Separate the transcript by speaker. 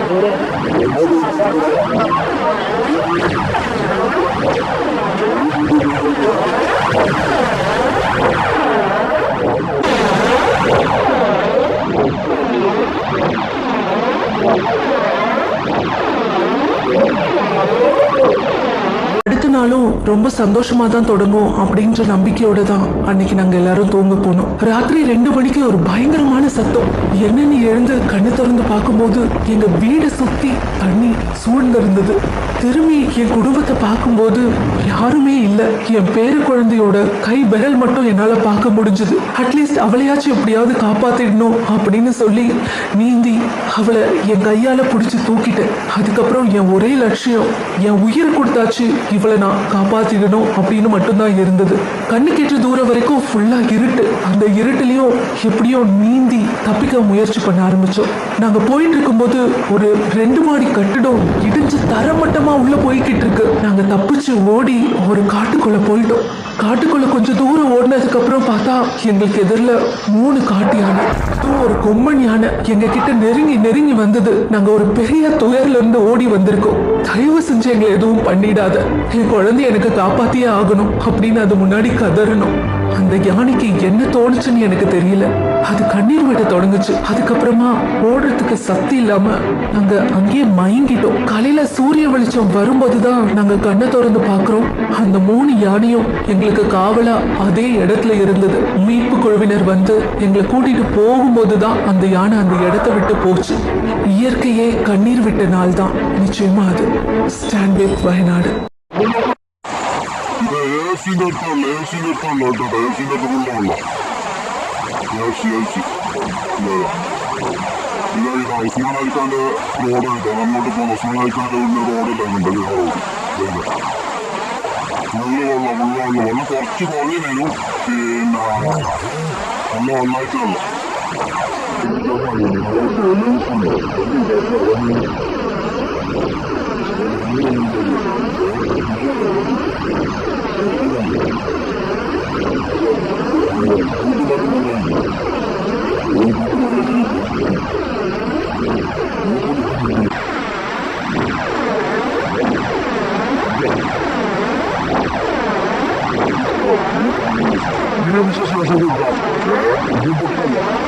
Speaker 1: அடுத்த நாளும் ரொம்ப சந்தோஷமா தான் தொடங்கும் அப்படின்ற நம்பிக்கையோட தான் அன்னைக்கு நாங்க எல்லாரும் தூங்க போனோம். ராத்திரி 2 மணிக்கு ஒரு பயங்கரமான சத்தம். என்னன்னு எழுந்து கண்ணு திறந்து பார்க்கும்போது எங்க வீடை சுத்தி தண்ணி சூழ்ந்திருந்தது. திரும்பி என் குடும்பத்தை பார்க்கும்போது யாருமே இல்லை. என் பேரு குழந்தையோட கை விரல் மட்டும் என்னால பார்க்க முடிஞ்சது. அட்லீஸ்ட் அவளையாச்சும் எப்படியாவது காப்பாத்திடணும் அப்படின்னு சொல்லி நீந்தி அவளை என் கையால பிடிச்சு தூக்கிட்டேன். அதுக்கப்புறம் என் ஒரே லட்சியம் என் உயிரை கொடுத்தாச்சு இவளை நான் காப்பாத்திடணும் அப்படின்னு மட்டும்தான் இருந்தது. கண்ணு கேட்ட தூரம் வரைக்கும் ஃபுல்லா இருட்டு. அந்த இருட்டுலயும் எப்படியோ நீந்தி தப்பிக்க முயற்சி பண்ண ஆரம்பிச்சோம். நாங்க போயிட்டு இருக்கும்போது ஒரு 2 மாடி கட்டிடம் இடிஞ்சு தரமட்டமா உள்ள போய்கிட்டு இருக்கு. நாங்க தப்பிச்சு ஓடி ஒரு காட்டுக்குள்ள போயிட்டோம். காட்டுக்குள்ள கொஞ்சம் தூரம் ஓடினதுக்கு அப்புறம் பார்த்தா எங்களுக்கு எதிரில் 3 காட்டு யானை, ஒரு கொம்மன் யானை எங்க கிட்ட நெருங்கி வந்தது. நாங்க ஒரு பெரிய துயர்ல இருந்து ஓடி வந்திருக்கோம். தயவு செஞ்சு எங்களை எதுவும் பண்ணிடாத, என் குழந்தைய எனக்கு காப்பாத்தியே ஆகணும் அப்படின்னு அது முன்னாடி கதறணும். அந்த யானைக்கு என்ன தோணுச்சுன்னு எனக்கு தெரியல. அது கண்ணீர் விட தொடங்குச்சு. அதுக்கப்புறமா ஓடுறதுக்கு சக்தி இல்லாம நாங்க அங்கேயே மயங்கிட்டோம். காலையில சூரிய வெளிச்சம் வரும்போதுதான் நாங்க கண்ணை திறந்து பாக்குறோம். அந்த 3 யானையும் எங்களுக்கு காவலா அதே இடத்துல இருந்தது. மீட்பு குழுவினர் வந்து எங்களை கூட்டிட்டு போகும்போதுதான் அந்த யானை அந்த இடத்தை விட்டு போச்சு. இயற்கையே கண்ணீர் விட்ட நாள் தான் நிச்சயமா அது. Stand with Wayanad.
Speaker 2: ഉസ്മാൻ അലിഖാന്റെ റോഡായിട്ട് അങ്ങോട്ട് പോകുന്ന ഉസ്മാൻ അലിഖാന്റെ റോഡെല്ലാം ഉണ്ട്. ഫുള്ള് വെള്ളം കുറച്ച് കുറഞ്ഞു. പിന്നെ നല്ല വെള്ളമായിട്ട് വെള്ളം. Gracias a Dios.